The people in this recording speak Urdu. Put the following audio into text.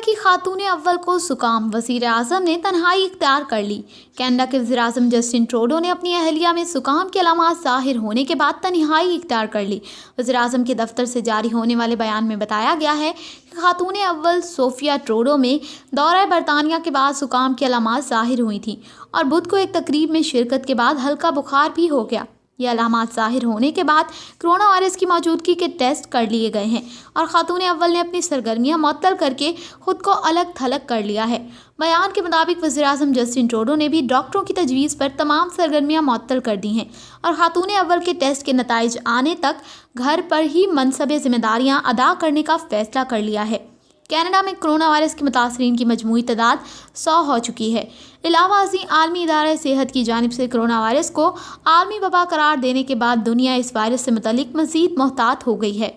کی خاتون اول کو زکام، وزیر اعظم نے تنہائی اختیار کر لی۔ کینیڈا کے وزیر اعظم جسٹن ٹروڈو نے اپنی اہلیہ میں زکام کی علامات ظاہر ہونے کے بعد تنہائی اختیار کر لی۔ وزیر اعظم کے دفتر سے جاری ہونے والے بیان میں بتایا گیا ہے کہ خاتون اول صوفیہ ٹروڈو میں دورہ برطانیہ کے بعد زکام کی علامات ظاہر ہوئی تھیں اور بدھ کو ایک تقریب میں شرکت کے بعد ہلکا بخار بھی ہو گیا۔ یہ علامات ظاہر ہونے کے بعد کرونا وائرس کی موجودگی کے ٹیسٹ کر لیے گئے ہیں اور خاتون اول نے اپنی سرگرمیاں معطل کر کے خود کو الگ تھلگ کر لیا ہے۔ بیان کے مطابق وزیر اعظم جسٹن ٹروڈو نے بھی ڈاکٹروں کی تجویز پر تمام سرگرمیاں معطل کر دی ہیں اور خاتون اول کے ٹیسٹ کے نتائج آنے تک گھر پر ہی منصبِ ذمہ داریاں ادا کرنے کا فیصلہ کر لیا ہے۔ کینیڈا میں کرونا وائرس کے متاثرین کی مجموعی تعداد 100 ہو چکی ہے۔ علاوہ ازیں عالمی ادارہ صحت کی جانب سے کرونا وائرس کو عالمی وبا قرار دینے کے بعد دنیا اس وائرس سے متعلق مزید محتاط ہو گئی ہے۔